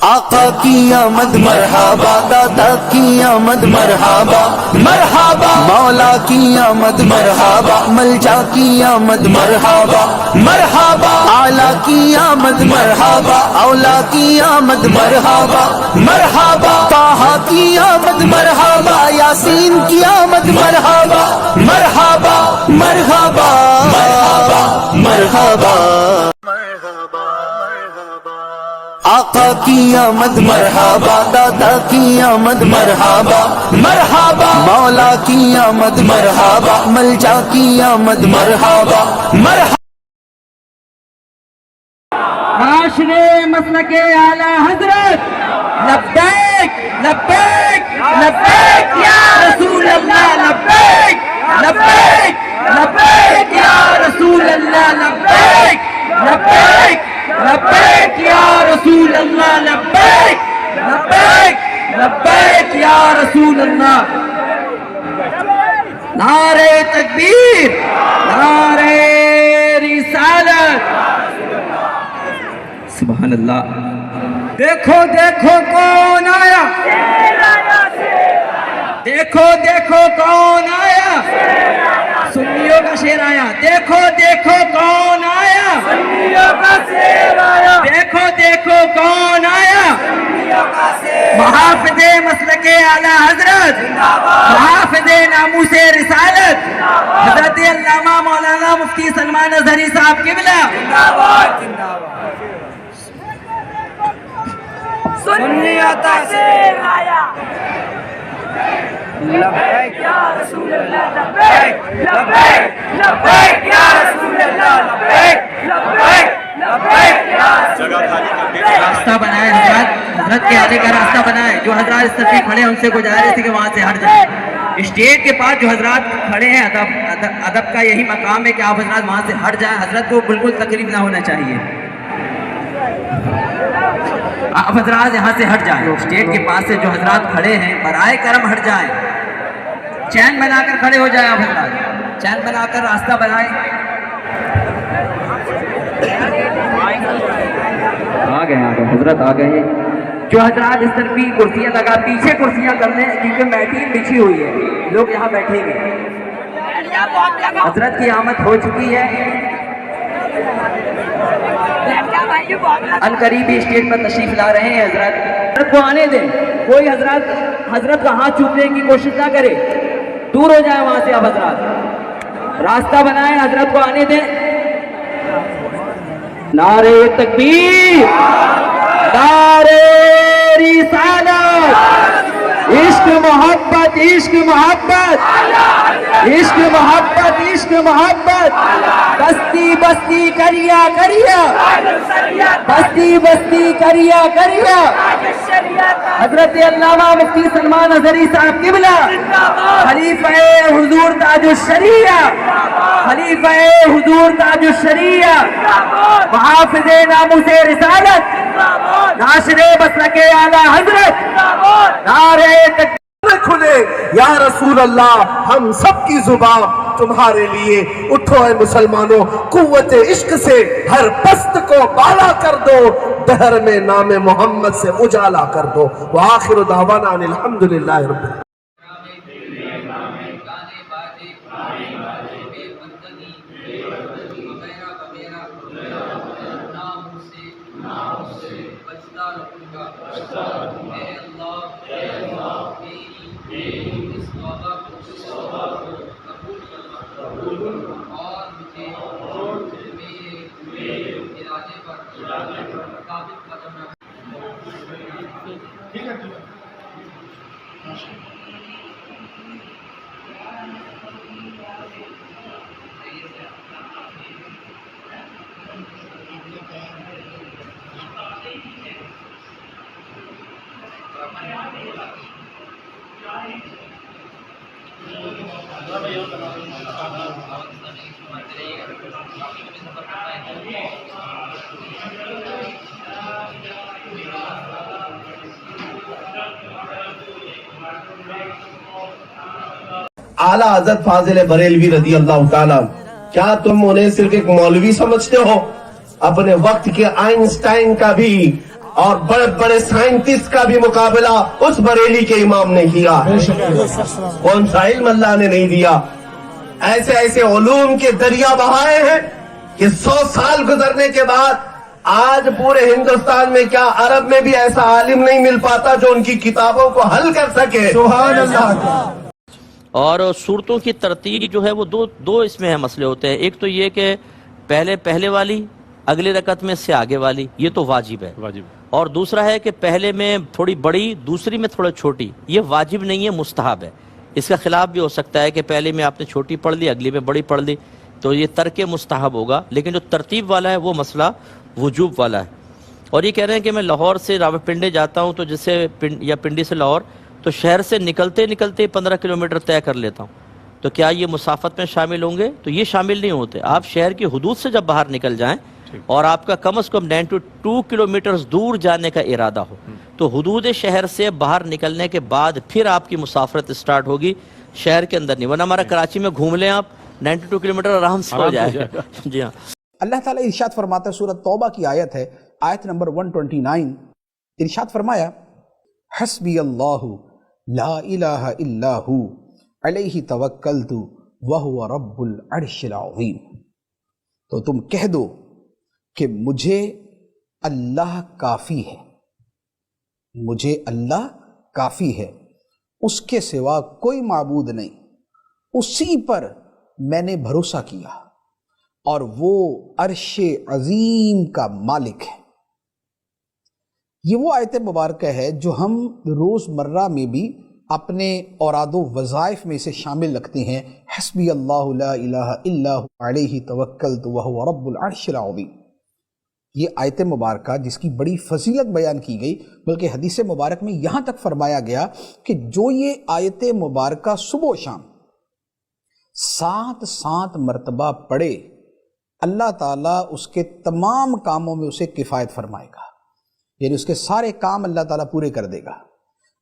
آقا کی آمد مرحبا، دادا کی آمد مرحبا مرحبا، مولا کی آمد مرحبا، ملجا کی آمد مرحبا مرحبا، اعلیٰ کی آمد مرحبا، اولا کی آمد مرحبا مرحبا، طٰہٰ کی آمد مرحبا، یاسین کی آمد مرحبا مرحبا مرحبا مرحبا مرحبا، آقا کی آمد مرحبا، دادا کی آمد مرحبا مرحبا، مولا کی آمد مرحبا، ملجا کی آمد مرحبا مرحبا۔ معاشرے مسلک اعلی حضرت لبیک لبیک لبیک یا رسول اللہ، لبیک لبیک لبیک یا رسول اللہ، لبیک لبیک لبیک یا رسول اللہ، لبیک لبیک لبیک یا رسول اللہ۔ نعرہ تکبیر، نعرہ رسالت، سبحان اللہ۔ دیکھو دیکھو کون آیا، دیکھو دیکھو کون آیا، سنیوں کا شیر آیا، دیکھو دیکھو کون آیا، سنیوں کا شیر آیا، دیکھو دیکھو کون آیا، محافظ مسلک اعلی حضرت، محافظ ناموس رسالت، حضرت علامہ مولانا مفتی سلمان اظہری صاحب قبلہ، سنیت سے آیا، لبیک یا رسول اللہ، لبیک لبیک لبیک یا رسول اللہ، لبیک لبیک لبیک یا رسول اللہ۔ راستہ بنائے حضرت کے آنے کا راستہ بنائے، جو حضرات اس طرف کھڑے ہیں ان سے گزارش ہے کہ وہاں سے ہٹ جائیں۔ اسٹیج کے پاس جو حضرات کھڑے ہیں، ادب کا یہی مقام ہے کہ آپ حضرات وہاں سے ہٹ جائیں، حضرت کو بالکل تکلیف نہ ہونا چاہیے، آپ حضرات یہاں سے ہٹ جائیں، اسٹیج کے پاس سے جو حضرات کھڑے ہیں برائے کرم ہٹ جائیں، چین بنا کر کھڑے ہو جائیں، آپ حضرات چین بنا کر راستہ بنائیں۔ آ گئے حضرت آ گئے، جو حضرات اس طرف بھی کرسیاں لگا، پیچھے کرسیاں کر لیں کیونکہ میٹنگ بچھی ہوئی ہے، لوگ یہاں بیٹھیں گے۔ حضرت کی آمد ہو چکی ہے، عنقریب اسٹیج پر تشریف لا رہے ہیں حضرت کو آنے دیں، کوئی حضرت کا ہاتھ چومنے کی کوشش نہ کرے، دور ہو جائے وہاں سے، آپ حضرات راستہ بنائیں، حضرت کو آنے دیں۔ نعرہ تکبیر، نعرہ رسالت، عشق محبت عشق محبت عشق محبت عشق محبت، بستی بستی کریا کریا، بستی بستی کریا کریا، حضرت علامہ مفتی سلمان اظہری صاحب قبلہ، خلیفہ حضور تاج الشریعہ، خلیفہ حضور تاج الشریعہ، محافظ ناموس رسالت، ناشر مسلک اعلی حضرت، نعرہ تکبیر۔ کھلے یا رسول اللہ، ہم سب کی زبان تمہارے لیے، اٹھو اے مسلمانوں، قوت عشق سے ہر پست کو بالا کر دو، دہر میں نام محمد سے اجالا کر دو۔ وآخر دعوانا ان الحمدللہ رب العالمین۔ اعلیٰ حضرت فاضل بریلوی رضی اللہ تعالیٰ، کیا تم انہیں صرف ایک مولوی سمجھتے ہو؟ अपने वक्त के आइंस्टाइन का भी और बड़े बड़े साइंटिस्ट का भी मुकाबला उस बरेली के इमाम ने किया है। कौन सा इल्म अल्लाह ने नहीं दिया। ऐसे ऐसे उलूम के दरिया बहाए हैं कि 100 साल गुजरने के बाद आज पूरे हिंदुस्तान में क्या अरब में भी ऐसा आलिम नहीं मिल पाता जो उनकी किताबों को हल कर सके। सुभान अल्लाह। और सूरतों की तरतीब जो है वो दो इसमें है मसले होते हैं। एक तो ये कि पहले वाली, अगली रकत में से आगे वाली, ये तो वाजिब है। और दूसरा है कि पहले में थोड़ी बड़ी, दूसरी में थोड़ा छोटी, ये वाजिब नहीं है, मुस्तहब है। इसका खिलाफ भी हो सकता है कि पहले में आपने छोटी पढ़ ली, अगली में बड़ी पढ़ ली, तो ये तर्क मुस्तहब होगा। लेकिन जो तरतीब वाला है वो मसला वजूब वाला है। और ये कह रहे हैं कि मैं लाहौर से रावलपिंडी जाता हूँ, तो जैसे या पिंडी से लाहौर, तो शहर से निकलते निकलते 15 किलोमीटर तय कर लेता हूँ, तो क्या ये मुसाफत में शामिल होंगे? तो ये शामिल नहीं होते। आप शहर की हुदूद से जब बाहर निकल जाएं और आपका कम से कम 92 किलोमीटर दूर जाने का इरादा हो, तो हुदूद शहर से बाहर निकलने के बाद फिर आपकी मुसाफरत स्टार्ट होगी, शहर के अंदर नहीं। वरना हमारा कराची में घूम लें आप, 92 किलोमीटर आराम से हो जाएगा। जी हाँ। अल्लाह ताला इरशाद फरमाता है, सूरत तौबा की आयत है, आयत नंबर 129, इरशाद फरमाया, हस्बी अल्लाहु ला इलाहा इल्ला हु अलैहि तवक्कलतु वहुवा रब्बुल अर्शिल अज़ीम। तो तुम कह दो कि मुझे अल्लाह काफ़ी है, मुझे अल्लाह काफ़ी है, उसके सिवा कोई माबूद नहीं, उसी पर मैंने भरोसा किया और वो अर्शे अजीम का मालिक है। ये वो आयत मुबारक है जो हम रोज़मर्रा में भी अपने औरादो वज़ाइफ में से शामिल रखते हैं। हस्बी अल्लाहु ला इलाहा इल्ला हु अलैहि तवक्कलतु वहुवा रब्बुल अर्शिल अज़ीम। ये आयत मुबारक जिसकी बड़ी फजीलत बयान की गई, बल्कि हदीस मुबारक में यहाँ तक फरमाया गया कि जो ये आयत मुबारक सुबह शाम 7 मरतबा पढ़े, अल्लाह ताला उसके तमाम कामों में उसे किफ़ायत फरमाएगा, यानी उसके सारे काम अल्लाह ताला पूरे कर देगा।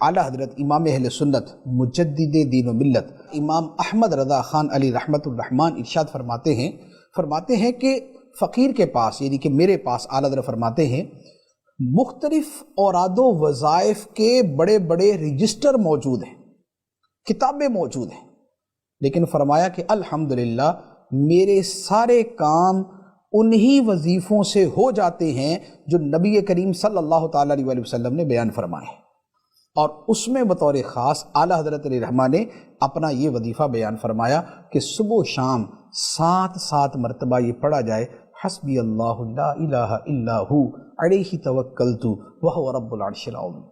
आला हजरत इमाम अहले सुन्नत मुजद्दिद दीन व मिल्लत इमाम अहमद रज़ा खान अली रहमतुर रहमान इरशाद फरमाते हैं कि फ़कीर के पास, यानी कि मेरे पास, आला हज़रत फरमाते हैं, मुख्तलिफ औरादो वज़ाइफ के बड़े बड़े रजिस्टर मौजूद हैं, किताबें मौजूद हैं, लेकिन फरमाया कि अल्हम्दुलिल्लाह मेरे सारे काम उन्हीं वजीफ़ों से हो जाते हैं जो नबी करीम सल्लल्लाहु ताला अलैहि वसल्लम ने बयान फरमाए। और उसमें बतौर ख़ास आला हज़रत रहमान ने अपना ये वजीफ़ा बयान फरमाया कि सुबह शाम 7 मरतबा ये पढ़ा जाए, हस्बी अल्लाहु ला इलाहा इल्ला हु अलैहि तवक्कलतु वहुवा रब्बुल अर्शिल अज़ीम।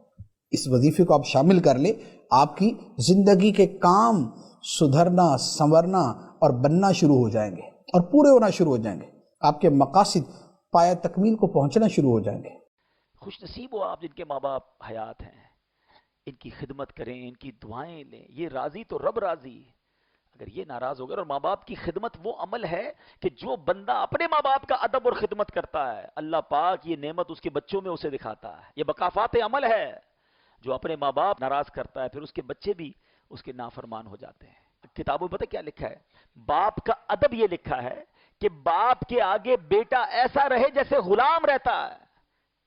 इस वजीफ़े को आप शामिल कर ले, आपकी ज़िंदगी के काम सुधरना, संवरना और बनना शुरू हो जाएंगे और पूरे होना शुरू हो जाएंगे। आपके मकासिद पाया तकमील को पहुंचना शुरू हो जाएंगे। खुश नसीब हो आप जिनके माँ बाप हयात हैं, इनकी खिदमत करें, इनकी दुआएं लें। ये राजी तो रब राजी। अगर ये नाराज हो गए, और माँ बाप की खिदमत वो अमल है कि जो बंदा अपने माँ बाप का अदब और खिदमत करता है, अल्लाह पाक ये नेमत उसके बच्चों में उसे दिखाता है। ये बकाफात अमल है। जो अपने माँ बाप नाराज करता है, फिर उसके बच्चे भी उसके नाफरमान हो जाते हैं। किताबों में पता क्या लिखा है? बाप का अदब ये लिखा है कि बाप के आगे बेटा ऐसा रहे जैसे गुलाम रहता है।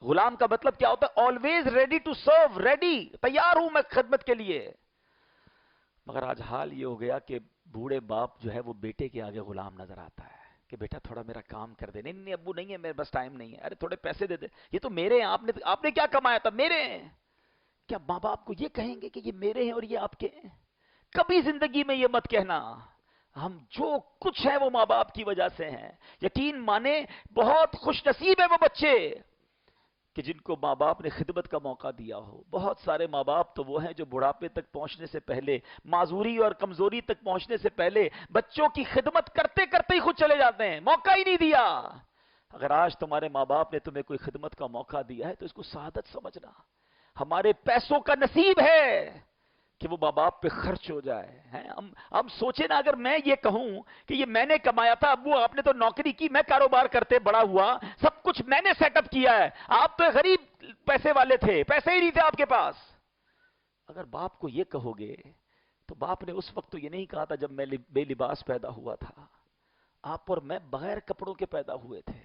गुलाम का मतलब क्या होता है? Always ready to serve, ready, तैयार हूं मैं खिदमत के लिए। मगर आज हाल ये हो गया कि बूढ़े बाप जो है वो बेटे के आगे गुलाम नजर आता है कि बेटा थोड़ा मेरा काम कर दे। नहीं नहीं अब्बू नहीं है, मेरे पास टाइम नहीं है। अरे थोड़े पैसे दे दे, ये तो मेरे हैं, आपने क्या कमाया था? मेरे हैं। क्या माँ बाप को ये कहेंगे कि ये मेरे हैं और ये आपके हैं? कभी जिंदगी में ये मत कहना। हम जो कुछ है वो माँ बाप की वजह से हैं। यकीन माने बहुत खुश नसीब है वो बच्चे कि जिनको माँ बाप ने खिदमत का मौका दिया हो। बहुत सारे माँ बाप तो वो हैं जो बुढ़ापे तक पहुंचने से पहले, माजूरी और कमजोरी तक पहुंचने से पहले बच्चों की खिदमत करते करते ही खुद चले जाते हैं, मौका ही नहीं दिया। अगर आज तुम्हारे माँ बाप ने तुम्हें कोई खिदमत का मौका दिया है तो इसको सआदत समझना। हमारे पैसों का नसीब है कि वो माँ बाप पे खर्च हो जाए। हैं हम सोचे ना, अगर मैं ये कहूं कि ये मैंने कमाया था, अब्बू आपने तो नौकरी की, मैं कारोबार करते बड़ा हुआ, सब कुछ मैंने सेटअप किया है, आप तो गरीब पैसे वाले थे, पैसे ही नहीं थे आपके पास। अगर बाप को ये कहोगे तो बाप ने उस वक्त तो ये नहीं कहा था जब मैं बेलिबास पैदा हुआ था। आप और मैं बगैर कपड़ों के पैदा हुए थे,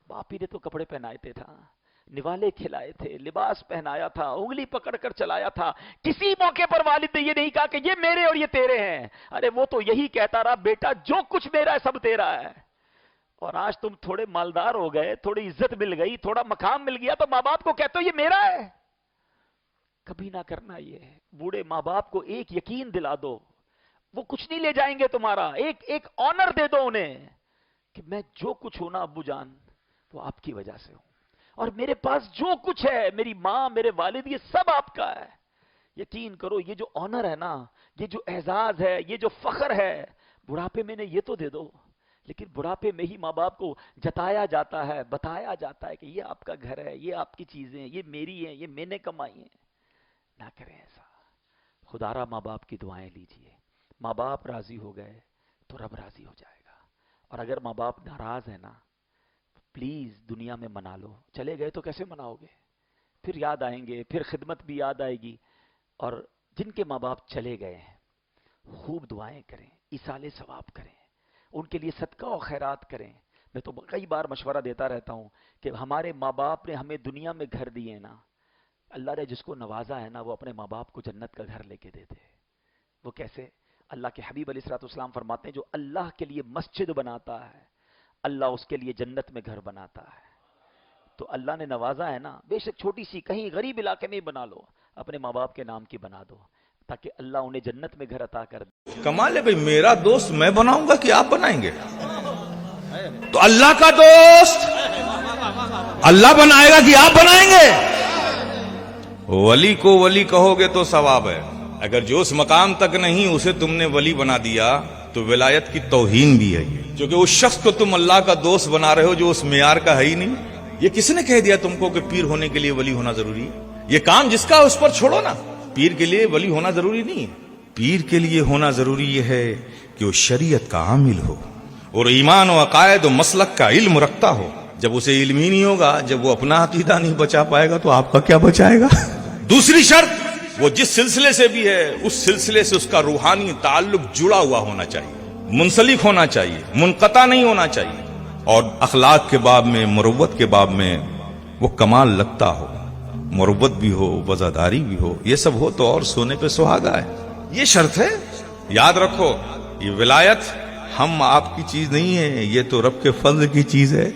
बाप ही ने तो कपड़े पहनाए थे था, निवाले खिलाए थे, लिबास पहनाया था, उंगली पकड़ कर चलाया था। किसी मौके पर वालिद ने ये नहीं कहा कि ये मेरे और ये तेरे हैं। अरे वो तो यही कहता रहा, बेटा जो कुछ मेरा है सब तेरा है। और आज तुम थोड़े मालदार हो गए, थोड़ी इज्जत मिल गई, थोड़ा मकाम मिल गया, तो माँ बाप को कहते हो ये मेरा है। कभी ना करना ये। बूढ़े माँ बाप को एक यकीन दिला दो, वो कुछ नहीं ले जाएंगे तुम्हारा। एक ऑनर दे दो उन्हें कि मैं जो कुछ हूं ना अब्बू जान, वो आपकी वजह से हूं, और मेरे पास जो कुछ है, मेरी माँ, मेरे वालिद, ये सब आपका है। यकीन करो, ये जो ऑनर है ना, ये जो एजाज है, ये जो फख्र है, बुढ़ापे में ने ये तो दे दो। लेकिन बुढ़ापे में ही माँ बाप को जताया जाता है, बताया जाता है कि ये आपका घर है, ये आपकी चीजें हैं, ये मेरी हैं, ये मैंने कमाई हैं। ना करें ऐसा। खुदारा माँ बाप की दुआएं लीजिए। माँ बाप राजी हो गए तो रब राजी हो जाएगा। और अगर माँ बाप नाराज है ना, प्लीज दुनिया में मना लो। चले गए तो कैसे मनाओगे? फिर याद आएंगे, फिर खिदमत भी याद आएगी। और जिनके माँ बाप चले गए हैं, खूब दुआएं करें, इसाले सवाब करें, उनके लिए सदका और खैरात करें। मैं तो कई बार मशवरा देता रहता हूं कि हमारे माँ बाप ने हमें दुनिया में घर दिए ना, अल्लाह ने जिसको नवाजा है ना, वो अपने माँ बाप को जन्नत का घर लेके देते। वो कैसे? अल्लाह के हबीब अलैहिस्सलाम फरमाते हैं, जो अल्लाह के लिए मस्जिद बनाता है, अल्लाह उसके लिए जन्नत में घर बनाता है। तो अल्लाह ने नवाजा है ना, बेशक छोटी सी कहीं गरीब इलाके में बना लो, अपने माँ बाप के नाम की बना दो, ताकि अल्लाह उन्हें जन्नत में घर अता कर दे। कमाल है भाई, मेरा दोस्त मैं बनाऊंगा कि आप बनाएंगे? तो अल्लाह का दोस्त अल्लाह बनाएगा कि आप बनाएंगे? वली को वली कहोगे तो सवाब है, अगर जो उस मकाम तक नहीं उसे तुमने वली बना दिया तो विलायत की तौहीन भी है, क्योंकि उस शख्स को तुम अल्लाह का दोस्त बना रहे हो जो उस मेयार का है ही नहीं। ये किसने कह दिया तुमको कि पीर होने के लिए वली होना जरूरी है? ये काम जिसका उस पर छोड़ो ना। पीर के लिए वली होना जरूरी नहीं है। पीर के लिए होना जरूरी यह है कि वो शरीयत का आमिल हो और ईमान व अकायद व मसलक का इल्म रखता हो। जब उसे इल्म ही नहीं होगा, जब वो अपना अकीदा नहीं बचा पाएगा, तो आपका क्या बचाएगा? दूसरी शर्त, वो जिस सिलसिले से भी है उस सिलसिले से उसका रूहानी ताल्लुक जुड़ा हुआ होना चाहिए, मुंसलिक होना चाहिए, मुनक़ता नहीं होना चाहिए। और अखलाक के बाब में, मुरव्वत के बाब में वो कमाल लगता हो, मुरव्वत भी हो, वज़ादारी भी हो। ये सब हो तो और सोने पे सुहागा है। ये शर्त है। याद रखो, ये विलायत हम आपकी चीज नहीं है, ये तो रब के फज़ल की चीज है।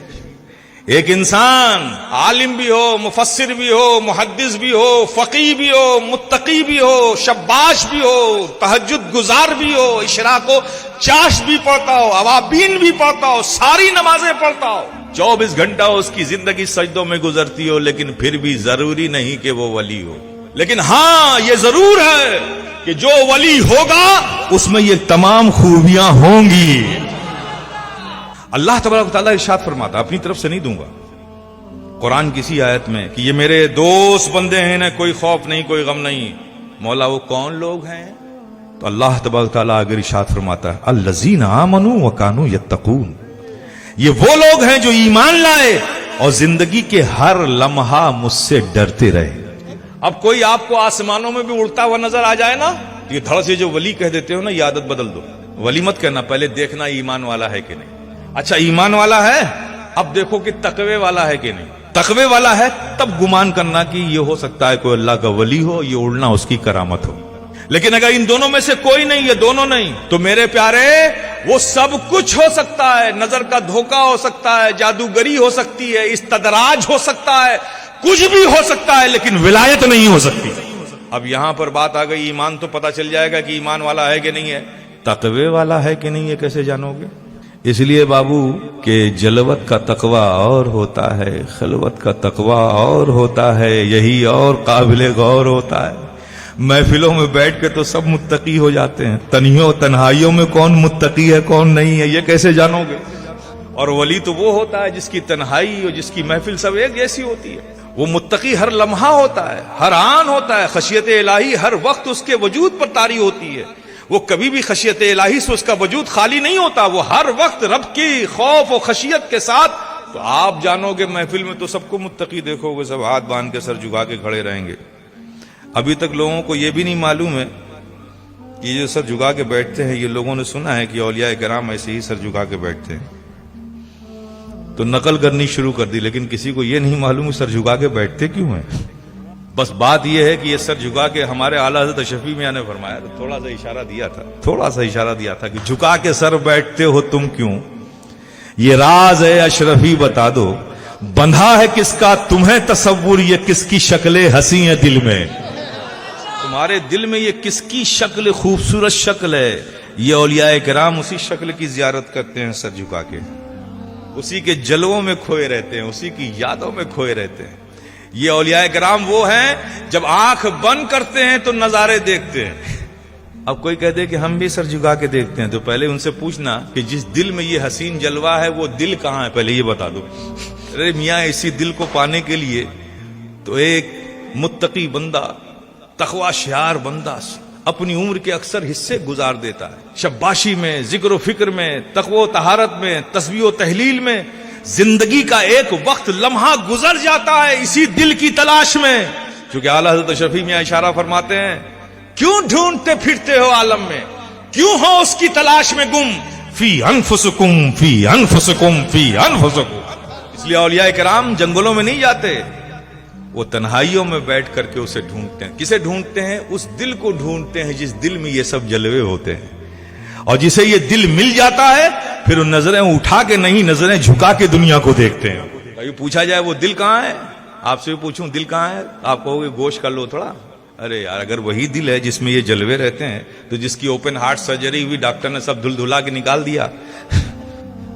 एक इंसान आलिम भी हो, मुफस्सिर भी हो, मुहद्दिस भी हो, फकीह भी हो, मुत्तकी भी हो, शब्बाश भी हो, तहज्जुद गुजार भी हो, इशराको चाश भी पढ़ता हो, अवाबीन भी पढ़ता हो, सारी नमाजें पढ़ता हो, 24 घंटा उसकी जिंदगी सजदों में गुजरती हो, लेकिन फिर भी जरूरी नहीं कि वो वली हो। लेकिन हां, ये जरूर है कि जो वली होगा उसमें ये तमाम खूबियां होंगी। अल्लाह तबारक व तआला इरशाद फरमाता, अपनी तरफ से नहीं दूंगा, कुरान किसी आयत में कि ये मेरे दोस्त बंदे हैं, ना कोई खौफ नहीं, कोई गम नहीं। मौला वो कौन लोग हैं? तो अल्लाह तबारक व तआला आगे इरशाद फरमाता है, अल्लज़ीना आमनू व कानू यत्तकून। ये वो लोग हैं जो ईमान लाए और जिंदगी के हर लम्हा मुझसे डरते रहे। अब कोई आपको आसमानों में भी उड़ता हुआ नजर आ जाए ना, ये धड़ से जो वली कह देते हो ना, ये आदत बदल दो। वली मत कहना, पहले देखना ईमान वाला है कि नहीं। अच्छा, ईमान वाला है, अब देखो कि तकवे वाला है कि नहीं। तकवे वाला है तब गुमान करना कि ये हो सकता है कोई अल्लाह का वली हो, ये उड़ना उसकी करामत हो। लेकिन अगर इन दोनों में से कोई नहीं, ये दोनों नहीं, तो मेरे प्यारे वो सब कुछ हो सकता है। नजर का धोखा हो सकता है, जादूगरी हो सकती है, इस्तदराज हो सकता है, कुछ भी हो सकता है, लेकिन विलायत नहीं हो सकती। अब यहां पर बात आ गई, ईमान तो पता चल जाएगा कि ईमान वाला है कि नहीं है, तकवे वाला है कि नहीं है कैसे जानोगे? इसलिए बाबू के जलवत का तकवा और होता है, खलवत का तकवा और होता है, यही और काबिल गौर होता है। महफिलों में बैठ के तो सब मुत्तकी हो जाते हैं, तन्हियों तन्हाइयों में कौन मुत्तकी है कौन नहीं है ये कैसे जानोगे? और वली तो वो होता है जिसकी तन्हाई और जिसकी महफिल सब एक जैसी होती है। वो मुत्तकी हर लम्हा होता है, हर आन होता है, खशियत इलाही हर वक्त उसके वजूद पर तारी होती है। वो कभी भी खशियत इलाही से उसका वजूद खाली नहीं होता, वो हर वक्त रब की खौफ और खशियत के साथ। तो आप जानोगे महफिल में तो सबको मुत्तकी देखोगे, सब हाथ बांध के सर झुका के खड़े रहेंगे। अभी तक लोगों को यह भी नहीं मालूम है कि ये सर झुका के बैठते हैं, ये लोगों ने सुना है कि औलिया किराम ऐसे ही सर झुका के बैठते हैं। تو نقل کرنی شروع کر دی، لیکن کسی کو یہ نہیں معلوم سر جھکا کے بیٹھتے کیوں ہیں. بس بات یہ ہے کہ یہ سر جھکا کے ہمارے اعلیٰ حضرت اشرفی میاں نے فرمایا، تو تھوڑا سا اشارہ دیا تھا کہ جھکا کے سر بیٹھتے ہو تم کیوں، یہ راز ہے اشرفی بتا دو، بندھا ہے کس کا تمہیں تصور، یہ کس کی شکل ہنسی ہے دل میں، تمہارے دل میں یہ کس کی شکل، خوبصورت شکل ہے. یہ اولیاء کرام اسی شکل کی زیارت کرتے ہیں سر جھکا کے، اسی کے جلووں میں کھوئے رہتے ہیں، اسی کی یادوں میں کھوئے رہتے ہیں. یہ اولیاء کرام وہ ہیں جب آنکھ بند کرتے ہیں تو نظارے دیکھتے ہیں. اب کوئی کہتے کہ ہم بھی سر جھکا کے دیکھتے ہیں، تو پہلے ان سے پوچھنا کہ جس دل میں یہ حسین جلوہ ہے وہ دل کہاں ہے، پہلے یہ بتا دو. ارے میاں اسی دل کو پانے کے لیے تو ایک متقی بندہ، تقوی شعار بندہ اپنی عمر کے اکثر حصے گزار دیتا ہے شباشی میں، ذکر و فکر میں، تقوی و طہارت میں، تسبیح و تحلیل میں. زندگی کا ایک وقت لمحہ گزر جاتا ہے اسی دل کی تلاش میں. چونکہ اعلیٰ حضرت اشرفی میاں اشارہ فرماتے ہیں، کیوں ڈھونڈتے پھرتے ہو عالم میں، کیوں ہو اس کی تلاش میں گم، فی انفسکم فی انفسکم فی انفسکم. اس لیے اولیاء کرام جنگلوں میں نہیں جاتے، وہ تنہائیوں میں بیٹھ کر کے اسے ڈھونڈتے ہیں. کسے ڈھونڈتے ہیں؟ اس دل کو ڈھونڈتے ہیں جس دل میں یہ سب جلوے ہوتے ہیں. اور جسے یہ دل مل جاتا ہے پھر ان نظریں اٹھا کے نہیں، نظریں جھکا کے دنیا کو دیکھتے ہیں. کبھی پوچھا جائے وہ دل کہاں ہے، آپ سے پوچھوں دل کہاں ہے، آپ کہو گے گوشت کر لو تھوڑا. ارے یار اگر وہی دل ہے جس میں یہ جلوے رہتے ہیں تو جس کی اوپن ہارٹ سرجری ہوئی ڈاکٹر نے سب دھل دھلا کے نکال دیا.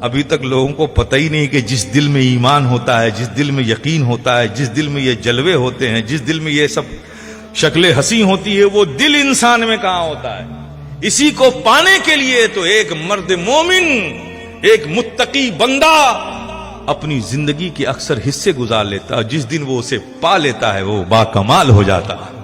ابھی تک لوگوں کو پتہ ہی نہیں کہ جس دل میں ایمان ہوتا ہے، جس دل میں یقین ہوتا ہے، جس دل میں یہ جلوے ہوتے ہیں، جس دل میں یہ سب شکلیں حسین ہوتی ہے، وہ دل انسان میں کہاں ہوتا ہے. اسی کو پانے کے لیے تو ایک مرد مومن، ایک متقی بندہ اپنی زندگی کے اکثر حصے گزار لیتا ہے. جس دن وہ اسے پا لیتا ہے وہ با کمال ہو جاتا ہے.